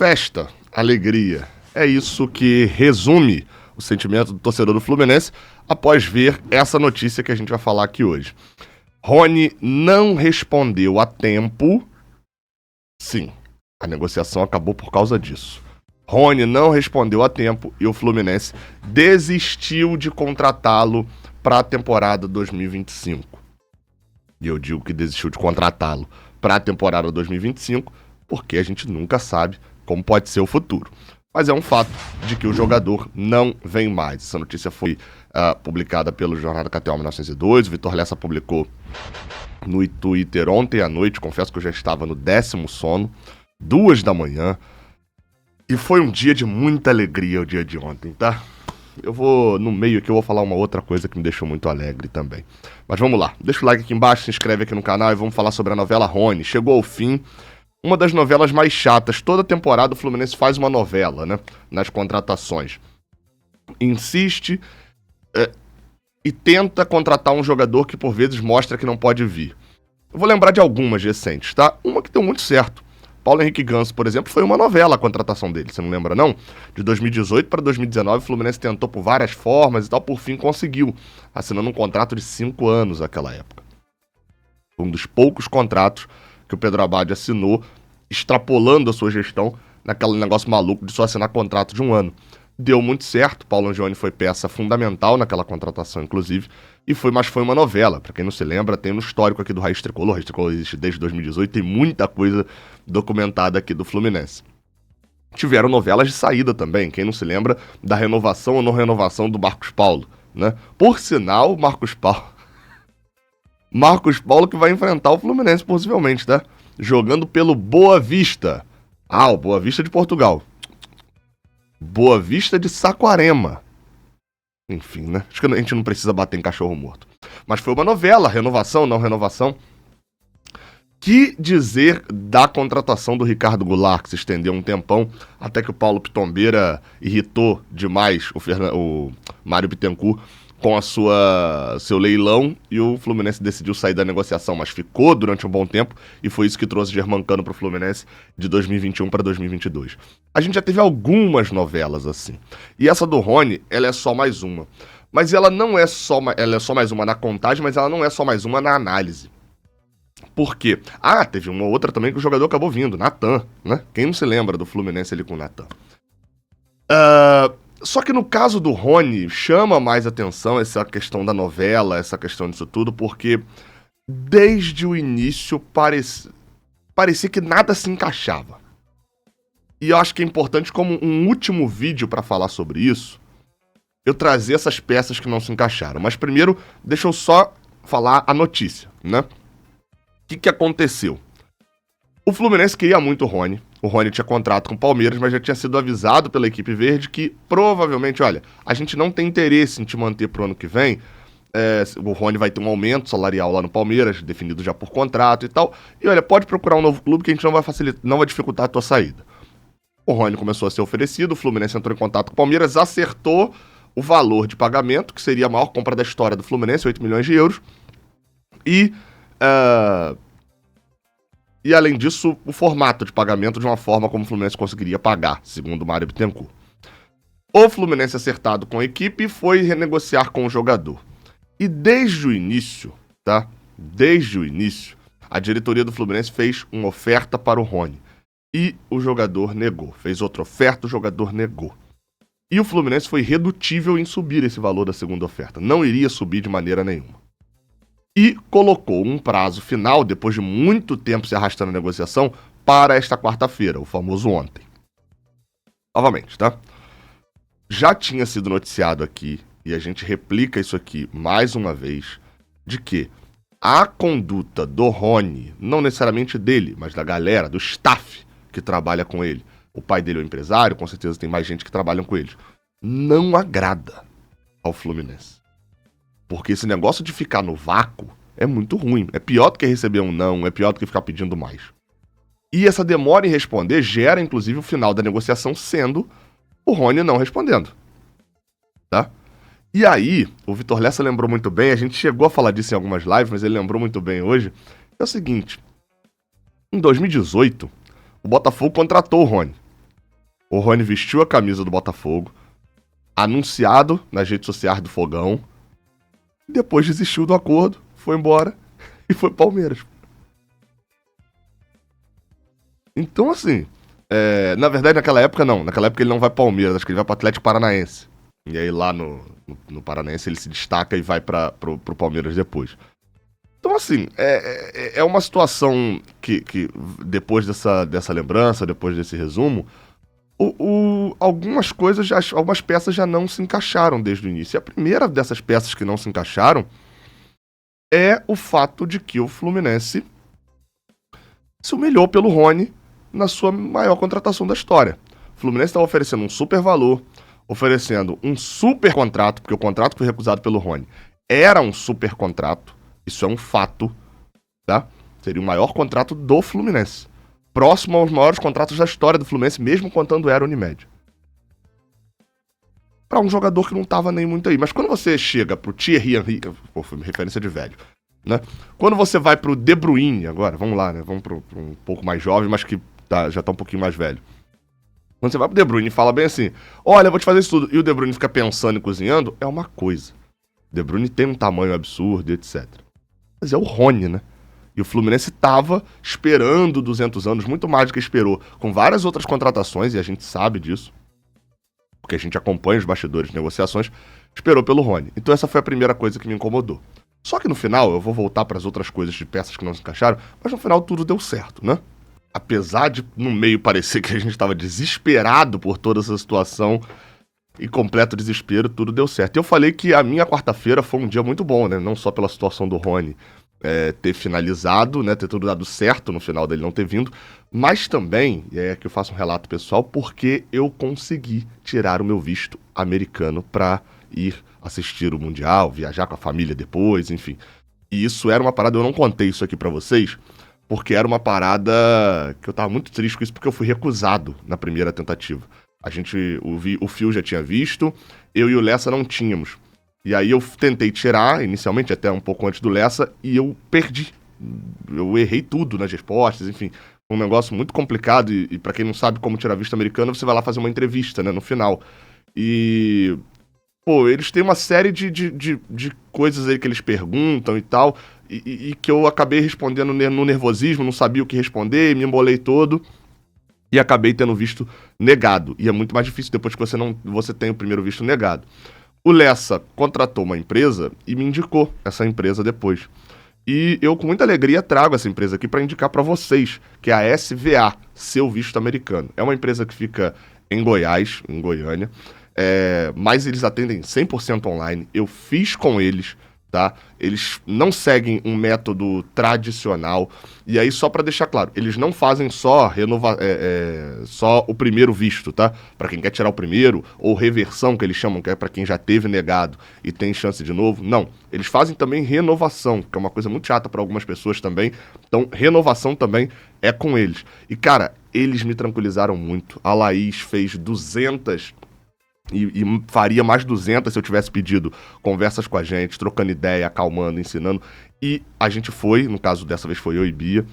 Festa, alegria. É isso que resume o sentimento do torcedor do Fluminense após ver essa notícia que a gente vai falar aqui hoje. Rony não respondeu a tempo. Sim, a negociação acabou por causa disso. Rony não respondeu a tempo e o Fluminense desistiu de contratá-lo para a temporada 2025. E eu digo que desistiu de contratá-lo para a temporada 2025 porque a gente nunca sabe como pode ser o futuro. Mas é um fato de que o jogador não vem mais. Essa notícia foi publicada pelo Jornal da KTO 1902. O Vitor Lessa publicou no Twitter ontem à noite. Confesso que eu já estava no 10º sono, 2 da manhã. E foi um dia de muita alegria o dia de ontem, tá? Eu vou, no meio aqui, eu vou falar uma outra coisa que me deixou muito alegre também. Mas vamos lá. Deixa o like aqui embaixo, se inscreve aqui no canal e vamos falar sobre a novela Rony. Chegou ao fim. Uma das novelas mais chatas. Toda temporada o Fluminense faz uma novela, né? Nas contratações. Insiste e tenta contratar um jogador que por vezes mostra que não pode vir. Eu vou lembrar de algumas recentes, tá? Uma que deu muito certo. Paulo Henrique Ganso, por exemplo, foi uma novela a contratação dele. Você não lembra, não? De 2018 para 2019, o Fluminense tentou por várias formas e tal. Por fim conseguiu, assinando um contrato de 5 anos naquela época. Um dos poucos contratos que o Pedro Abad assinou, extrapolando a sua gestão naquele negócio maluco de só assinar contrato de 1 ano. Deu muito certo, Paulo Angione foi peça fundamental naquela contratação, inclusive, mas foi uma novela. Para quem não se lembra, tem no histórico aqui do Raiz Tricolor. O Raiz Tricolor existe desde 2018, tem muita coisa documentada aqui do Fluminense. Tiveram novelas de saída também, quem não se lembra da renovação ou não renovação do Marcos Paulo, né? Por sinal, Marcos Paulo que vai enfrentar o Fluminense possivelmente, tá? Jogando pelo Boa Vista. O Boa Vista de Portugal. Boa Vista de Saquarema. Enfim, né? Acho que a gente não precisa bater em cachorro morto. Mas foi uma novela, renovação, não renovação. Que dizer da contratação do Ricardo Goulart, que se estendeu um tempão, até que o Paulo Pitombeira irritou demais o Mário Bittencourt com seu leilão, e o Fluminense decidiu sair da negociação, mas ficou durante um bom tempo, e foi isso que trouxe Germancano para o Fluminense de 2021 para 2022. A gente já teve algumas novelas assim, e essa do Rony, ela é só mais uma. Mas ela não é só, ela é só mais uma na contagem, mas ela não é só mais uma na análise. Por quê? Teve uma outra também que o jogador acabou vindo, Natan, né? Quem não se lembra do Fluminense ali com o Natan? Só que no caso do Rony, chama mais atenção essa questão da novela, essa questão disso tudo, porque desde o início parecia que nada se encaixava. E eu acho que é importante, como um último vídeo para falar sobre isso, eu trazer essas peças que não se encaixaram. Mas primeiro, deixa eu só falar a notícia, né? O que aconteceu? O Fluminense queria muito o Rony. O Rony tinha contrato com o Palmeiras, mas já tinha sido avisado pela equipe verde que provavelmente, olha, a gente não tem interesse em te manter pro ano que vem. O Rony vai ter um aumento salarial lá no Palmeiras, definido já por contrato e tal. E olha, pode procurar um novo clube que a gente não vai dificultar a tua saída. O Rony começou a ser oferecido, o Fluminense entrou em contato com o Palmeiras, acertou o valor de pagamento, que seria a maior compra da história do Fluminense, 8 milhões de euros. E além disso, o formato de pagamento de uma forma como o Fluminense conseguiria pagar, segundo o Mário Bittencourt. O Fluminense, acertado com a equipe, foi renegociar com o jogador. E desde o início, tá? Desde o início, a diretoria do Fluminense fez uma oferta para o Rony. E o jogador negou. Fez outra oferta, o jogador negou. E o Fluminense foi redutível em subir esse valor da segunda oferta. Não iria subir de maneira nenhuma. E colocou um prazo final, depois de muito tempo se arrastando a negociação, para esta quarta-feira, o famoso ontem. Novamente, tá? Já tinha sido noticiado aqui, e a gente replica isso aqui mais uma vez, de que a conduta do Rony, não necessariamente dele, mas da galera, do staff que trabalha com ele, o pai dele é um empresário, com certeza tem mais gente que trabalha com ele, não agrada ao Fluminense. Porque esse negócio de ficar no vácuo é muito ruim. É pior do que receber um não, é pior do que ficar pedindo mais. E essa demora em responder gera, inclusive, o final da negociação sendo o Rony não respondendo. Tá? E aí, o Vitor Lessa lembrou muito bem, a gente chegou a falar disso em algumas lives, mas ele lembrou muito bem hoje. É o seguinte, em 2018, o Botafogo contratou o Rony. O Rony vestiu a camisa do Botafogo, anunciado nas redes sociais do Fogão, depois desistiu do acordo, foi embora e foi Palmeiras. Então, assim, na verdade, naquela época não. Naquela época ele não vai pro Palmeiras, acho que ele vai pro Atlético Paranaense. E aí lá no Paranaense ele se destaca e vai pro Palmeiras depois. Então, assim, é uma situação que depois dessa lembrança, depois desse resumo, algumas coisas, algumas peças já não se encaixaram desde o início. E a primeira dessas peças que não se encaixaram é o fato de que o Fluminense se humilhou pelo Rony na sua maior contratação da história. O Fluminense estava oferecendo um super valor, oferecendo um super contrato, porque o contrato que foi recusado pelo Rony era um super contrato, isso é um fato, tá? Seria o maior contrato do Fluminense. Próximo aos maiores contratos da história do Fluminense, mesmo contando era Unimed. Para um jogador que não tava nem muito aí. Mas quando você chega pro Thierry Henry, pô, foi uma referência de velho, né? Quando você vai pro De Bruyne agora, vamos lá, né? Vamos pro um pouco mais jovem, mas que já tá um pouquinho mais velho. Quando você vai pro De Bruyne e fala bem assim, olha, eu vou te fazer isso tudo, e o De Bruyne fica pensando e cozinhando, é uma coisa. O De Bruyne tem um tamanho absurdo, etc. Mas é o Rony, né? E o Fluminense tava esperando 200 anos, muito mais do que esperou, com várias outras contratações, e a gente sabe disso, porque a gente acompanha os bastidores de negociações, esperou pelo Rony. Então essa foi a primeira coisa que me incomodou. Só que no final, eu vou voltar para as outras coisas de peças que não se encaixaram, mas no final tudo deu certo, né? Apesar de no meio parecer que a gente estava desesperado por toda essa situação e completo desespero, tudo deu certo. Eu falei que a minha quarta-feira foi um dia muito bom, né? Não só pela situação do Rony ter finalizado, né? Ter tudo dado certo no final dele não ter vindo, mas também, e é que eu faço um relato pessoal, porque eu consegui tirar o meu visto americano para ir assistir o Mundial, viajar com a família depois, enfim. E isso era uma parada, eu não contei isso aqui pra vocês, porque era uma parada que eu tava muito triste com isso, porque eu fui recusado na primeira tentativa. O Phil já tinha visto, eu e o Lessa não tínhamos. E aí eu tentei tirar, inicialmente, até um pouco antes do Lessa, e eu perdi. Eu errei tudo nas respostas, enfim. Foi um negócio muito complicado, e pra quem não sabe como tirar visto americano, você vai lá fazer uma entrevista, né, no final. E... pô, eles têm uma série de coisas aí que eles perguntam e tal, e que eu acabei respondendo no nervosismo, não sabia o que responder, me embolei todo, e acabei tendo visto negado. E é muito mais difícil depois que você tem o primeiro visto negado. O Lessa contratou uma empresa e me indicou essa empresa depois. E eu, com muita alegria, trago essa empresa aqui para indicar para vocês, que é a SVA, Seu Visto Americano. É uma empresa que fica em Goiás, em Goiânia, mas eles atendem 100% online. Eu fiz com eles, tá? Eles não seguem um método tradicional. E aí, só para deixar claro, eles não fazem só só o primeiro visto, tá? Para quem quer tirar o primeiro, ou reversão, que eles chamam, que é para quem já teve negado e tem chance de novo. Não, eles fazem também renovação, que é uma coisa muito chata para algumas pessoas também. Então, renovação também é com eles. E, cara, eles me tranquilizaram muito. A Laís fez 200... E faria mais 200 se eu tivesse pedido conversas com a gente, trocando ideia, acalmando, ensinando. E a gente foi, no caso dessa vez foi eu e Bia,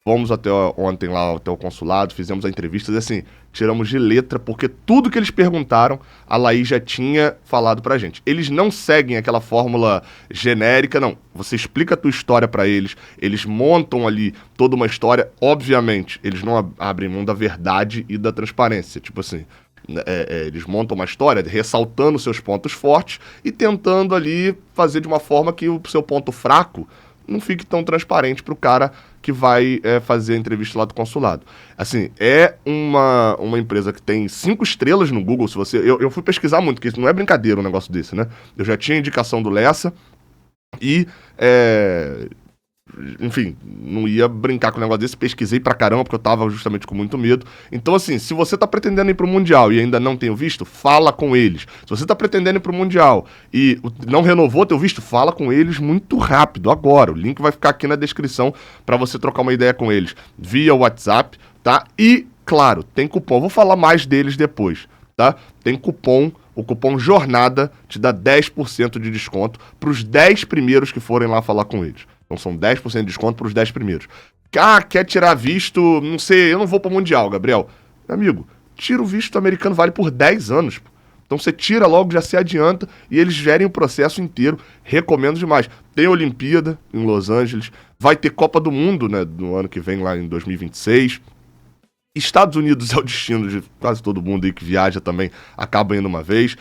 fomos até ontem lá até o consulado, fizemos a entrevista e assim, tiramos de letra, porque tudo que eles perguntaram, a Laís já tinha falado pra gente. Eles não seguem aquela fórmula genérica, não. Você explica a tua história pra eles, eles montam ali toda uma história, obviamente, eles não abrem mão da verdade e da transparência, tipo assim... eles montam uma história ressaltando seus pontos fortes e tentando ali fazer de uma forma que o seu ponto fraco não fique tão transparente para o cara que vai fazer a entrevista lá do consulado. Assim, é uma empresa que tem 5 estrelas no Google. Se você, eu fui pesquisar muito, porque isso não é brincadeira um negócio desse, né? Eu já tinha indicação do Lessa e... enfim, não ia brincar com o negócio desse, pesquisei pra caramba, porque eu tava justamente com muito medo. Então, assim, se você tá pretendendo ir pro Mundial e ainda não tem o visto, fala com eles. Se você tá pretendendo ir pro Mundial e não renovou teu visto, fala com eles muito rápido, agora. O link vai ficar aqui na descrição pra você trocar uma ideia com eles via WhatsApp, tá? E, claro, tem cupom, vou falar mais deles depois, tá? Tem cupom, o cupom JORNADA te dá 10% de desconto pros 10 primeiros que forem lá falar com eles. Então são 10% de desconto para os 10 primeiros. Ah, quer tirar visto, não sei, eu não vou para o Mundial, Gabriel. Meu amigo, tira o visto americano, vale por 10 anos. Então você tira logo, já se adianta e eles gerem o processo inteiro. Recomendo demais. Tem Olimpíada em Los Angeles, vai ter Copa do Mundo, né, no ano que vem, lá em 2026. Estados Unidos é o destino de quase todo mundo aí que viaja também, acaba indo uma vez.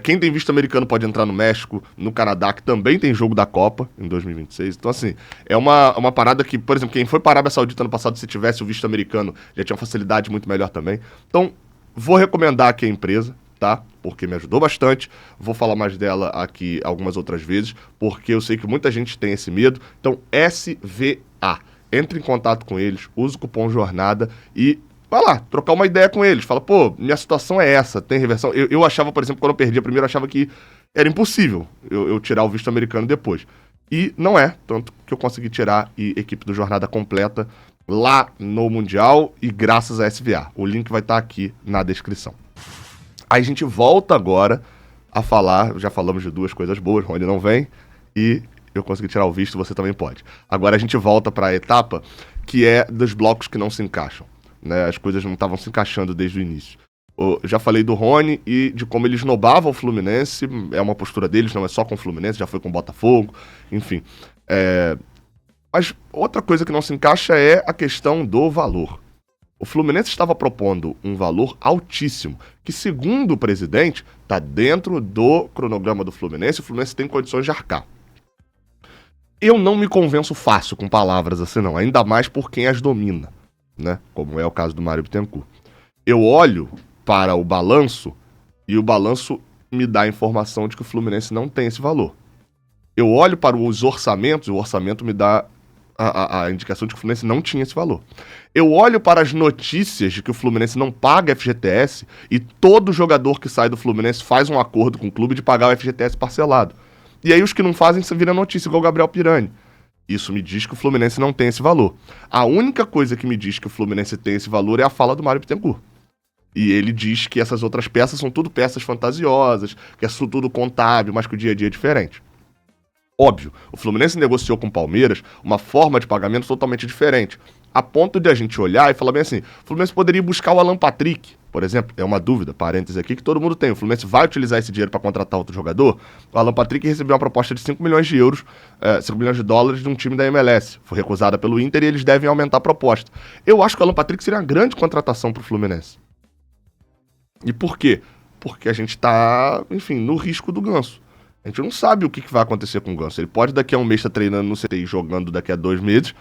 Quem tem visto americano pode entrar no México, no Canadá, que também tem jogo da Copa em 2026. Então, assim, é uma parada que, por exemplo, quem foi para a Arábia Saudita ano passado, se tivesse o visto americano, já tinha uma facilidade muito melhor também. Então, vou recomendar aqui a empresa, tá? Porque me ajudou bastante. Vou falar mais dela aqui algumas outras vezes, porque eu sei que muita gente tem esse medo. Então, SVA. Entre em contato com eles, use o cupom JORNADA e vai lá, trocar uma ideia com eles. Fala, pô, minha situação é essa, tem reversão. Eu achava, por exemplo, quando eu perdi a primeira, eu achava que era impossível eu tirar o visto americano depois. E não é, tanto que eu consegui tirar e equipe do Jornada completa lá no Mundial e graças à SVA. O link vai estar aqui na descrição. Aí a gente volta agora a falar, já falamos de duas coisas boas, Rony não vem e eu consegui tirar o visto, você também pode. Agora a gente volta para a etapa que é dos blocos que não se encaixam, né? As coisas não estavam se encaixando desde o início. Eu já falei do Rony e de como ele esnobava o Fluminense, é uma postura deles, não é só com o Fluminense, já foi com o Botafogo, enfim. Mas outra coisa que não se encaixa é a questão do valor. O Fluminense estava propondo um valor altíssimo, que segundo o presidente, está dentro do cronograma do Fluminense, o Fluminense tem condições de arcar. Eu não me convenço fácil com palavras assim não, ainda mais por quem as domina, né? Como é o caso do Mário Bittencourt. Eu olho para o balanço e o balanço me dá a informação de que o Fluminense não tem esse valor. Eu olho para os orçamentos e o orçamento me dá a indicação de que o Fluminense não tinha esse valor. Eu olho para as notícias de que o Fluminense não paga FGTS e todo jogador que sai do Fluminense faz um acordo com o clube de pagar o FGTS parcelado. E aí os que não fazem, você vira notícia, igual o Gabriel Pirani. Isso me diz que o Fluminense não tem esse valor. A única coisa que me diz que o Fluminense tem esse valor é a fala do Mário Bittencourt. E ele diz que essas outras peças são tudo peças fantasiosas, que é tudo contábil, mas que o dia a dia é diferente. Óbvio, o Fluminense negociou com o Palmeiras uma forma de pagamento totalmente diferente. A ponto de a gente olhar e falar bem assim, o Fluminense poderia buscar o Alan Patrick, por exemplo, é uma dúvida, parênteses aqui, que todo mundo tem. O Fluminense vai utilizar esse dinheiro para contratar outro jogador? O Alan Patrick recebeu uma proposta de 5 milhões de euros, 5 milhões de dólares de um time da MLS. Foi recusada pelo Inter e eles devem aumentar a proposta. Eu acho que o Alan Patrick seria uma grande contratação para o Fluminense. E por quê? Porque a gente está, enfim, no risco do Ganso. A gente não sabe o que vai acontecer com o Ganso. Ele pode daqui a um mês estar treinando no CT e jogando daqui a 2 meses,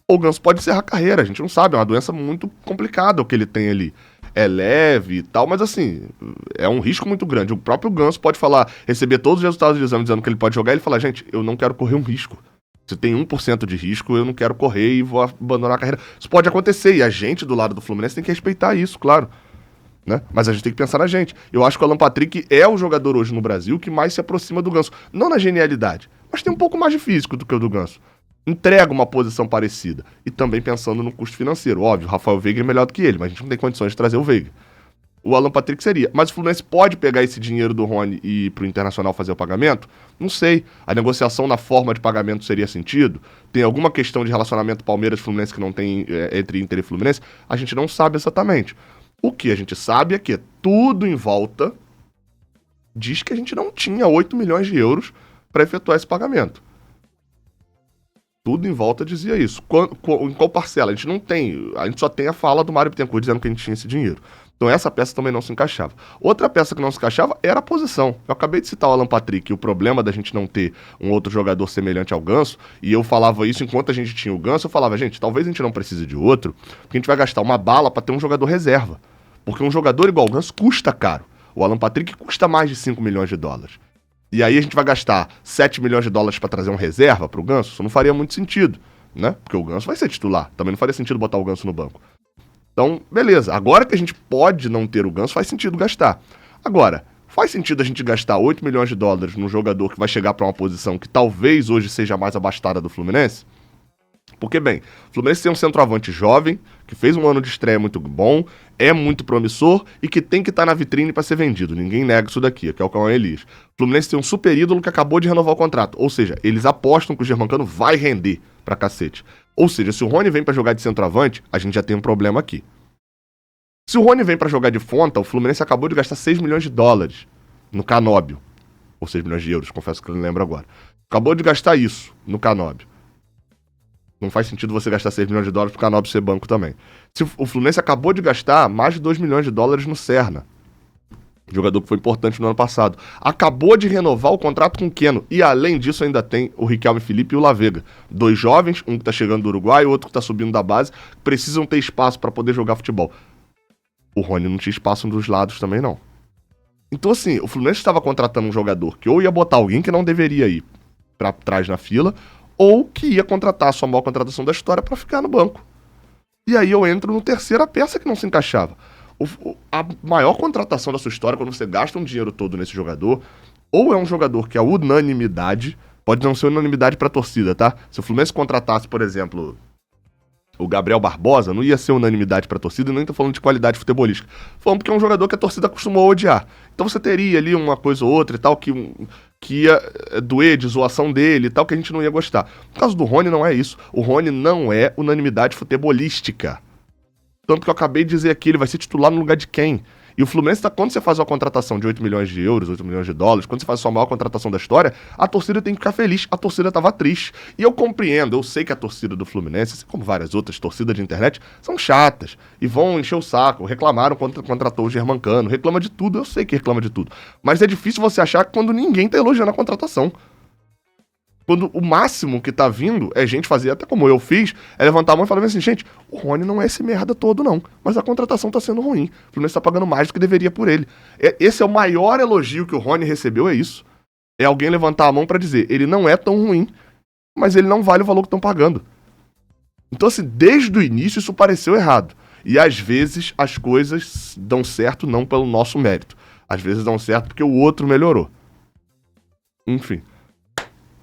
ou o Ganso pode encerrar a carreira. A gente não sabe, é uma doença muito complicada o que ele tem ali. É leve e tal, mas assim, é um risco muito grande. O próprio Ganso pode falar, receber todos os resultados de exame dizendo que ele pode jogar, e ele fala, gente, eu não quero correr um risco. Se tem 1% de risco, eu não quero correr e vou abandonar a carreira. Isso pode acontecer, e a gente do lado do Fluminense tem que respeitar isso, claro. Né? Mas a gente tem que pensar na gente. Eu acho que o Alan Patrick é o jogador hoje no Brasil que mais se aproxima do Ganso. Não na genialidade, mas tem um pouco mais de físico do que o do Ganso. Entrega uma posição parecida. E também pensando no custo financeiro. Óbvio, o Rafael Veiga é melhor do que ele, mas a gente não tem condições de trazer o Veiga. O Alan Patrick seria. Mas o Fluminense pode pegar esse dinheiro do Rony e ir pro Internacional fazer o pagamento? Não sei. A negociação na forma de pagamento seria sentido? Tem alguma questão de relacionamento Palmeiras e Fluminense que não tem entre Inter e Fluminense? A gente não sabe exatamente. O que a gente sabe é que tudo em volta diz que a gente não tinha 8 milhões de euros para efetuar esse pagamento. Tudo em volta dizia isso. Em qual parcela? A gente não tem. A gente só tem a fala do Mário Bittencourt dizendo que a gente tinha esse dinheiro. Então essa peça também não se encaixava. Outra peça que não se encaixava era a posição. Eu acabei de citar o Alan Patrick, e o problema da gente não ter um outro jogador semelhante ao Ganso, e eu falava isso enquanto a gente tinha o Ganso, eu falava, gente, talvez a gente não precise de outro, porque a gente vai gastar uma bala para ter um jogador reserva. Porque um jogador igual o Ganso custa caro. O Alan Patrick custa mais de 5 milhões de dólares. E aí a gente vai gastar 7 milhões de dólares para trazer um reserva pro Ganso? Isso não faria muito sentido, né? Porque o Ganso vai ser titular. Também não faria sentido botar o Ganso no banco. Então, beleza. Agora que a gente pode não ter o Ganso, faz sentido gastar. Agora, faz sentido a gente gastar 8 milhões de dólares num jogador que vai chegar para uma posição que talvez hoje seja a mais abastada do Fluminense? Porque, bem, o Fluminense tem um centroavante jovem, que fez um ano de estreia muito bom, é muito promissor e que tem que estar na vitrine para ser vendido. Ninguém nega isso daqui, que é o Cauã Elias. O Fluminense tem um super ídolo que acabou de renovar o contrato. Ou seja, eles apostam que o Germancano vai render pra cacete. Ou seja, se o Rony vem para jogar de centroavante, a gente já tem um problema aqui. Se o Rony vem pra jogar de ponta, o Fluminense acabou de gastar 6 milhões de dólares no Canóbio. Ou 6 milhões de euros, confesso que eu não lembro agora. Acabou de gastar isso no Canóbio. Não faz sentido você gastar 6 milhões de dólares pro Canóbio ser banco também. Se o Fluminense acabou de gastar mais de 2 milhões de dólares no Serna, jogador que foi importante no ano passado. Acabou de renovar o contrato com o Keno. E além disso ainda tem o Riquelme Felipe e o Lavega. 2 jovens, um que tá chegando do Uruguai, o outro que tá subindo da base, precisam ter espaço para poder jogar futebol. O Rony não tinha espaço dos lados também não. Então assim, o Fluminense estava contratando um jogador que ou ia botar alguém que não deveria ir para trás na fila, ou que ia contratar a sua maior contratação da história para ficar no banco. E aí eu entro no terceira peça que não se encaixava. A maior contratação da sua história, quando você gasta um dinheiro todo nesse jogador, ou é um jogador que é unanimidade, pode não ser unanimidade pra torcida, tá? Se o Fluminense contratasse, por exemplo, o Gabriel Barbosa, não ia ser unanimidade pra torcida, nem tô falando de qualidade futebolística. Falando porque é um jogador que a torcida acostumou a odiar. Então você teria ali uma coisa ou outra e tal, que ia doer de zoação dele e tal, que a gente não ia gostar. No caso do Rony, não é isso. O Rony não é unanimidade futebolística. Tanto que eu acabei de dizer aqui, ele vai ser titular no lugar de quem? E o Fluminense, quando você faz uma contratação de 8 milhões de euros, 8 milhões de dólares, quando você faz a sua maior contratação da história, a torcida tem que ficar feliz. A torcida tava triste. E eu compreendo, eu sei que a torcida do Fluminense, assim como várias outras torcidas de internet, são chatas e vão encher o saco. Reclamaram quando contratou o Germancano, reclama de tudo, eu sei que reclama de tudo. Mas é difícil você achar que quando ninguém tá elogiando a contratação. Quando o máximo que tá vindo é gente fazer, até como eu fiz, é levantar a mão e falar assim, gente, o Rony não é esse merda todo não, mas a contratação tá sendo ruim. O Fluminense tá pagando mais do que deveria por ele. Esse é o maior elogio que o Rony recebeu, é isso. É alguém levantar a mão pra dizer, ele não é tão ruim, mas ele não vale o valor que estão pagando. Então assim, desde o início isso pareceu errado. E às vezes as coisas dão certo não pelo nosso mérito. Às vezes dão certo porque o outro melhorou. Enfim.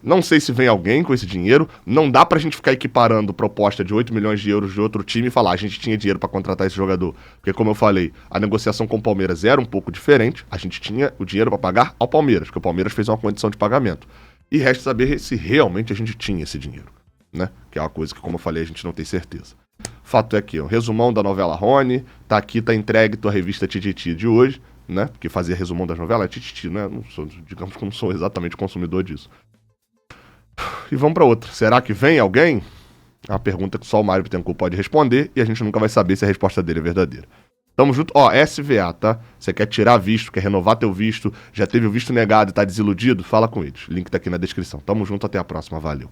Não sei se vem alguém com esse dinheiro. Não dá pra gente ficar equiparando proposta de 8 milhões de euros de outro time e falar, a gente tinha dinheiro pra contratar esse jogador. Porque como eu falei, a negociação com o Palmeiras era um pouco diferente. A gente tinha o dinheiro pra pagar ao Palmeiras, porque o Palmeiras fez uma condição de pagamento. E resta saber se realmente a gente tinha esse dinheiro, né? Que é uma coisa que, como eu falei, a gente não tem certeza. Fato é que, um resumão da novela Rony, tá aqui, tá entregue tua revista Tititi de hoje, né? Porque fazer resumão das novelas é Tititi, né? Não sou, digamos que não sou exatamente consumidor disso. E vamos pra outra. Será que vem alguém? É uma pergunta que só o Mário Bittencourt pode responder e a gente nunca vai saber se a resposta dele é verdadeira. Tamo junto. Ó, SVA, tá? Você quer tirar visto, quer renovar teu visto, já teve o visto negado e tá desiludido? Fala com eles. Link tá aqui na descrição. Tamo junto, até a próxima. Valeu.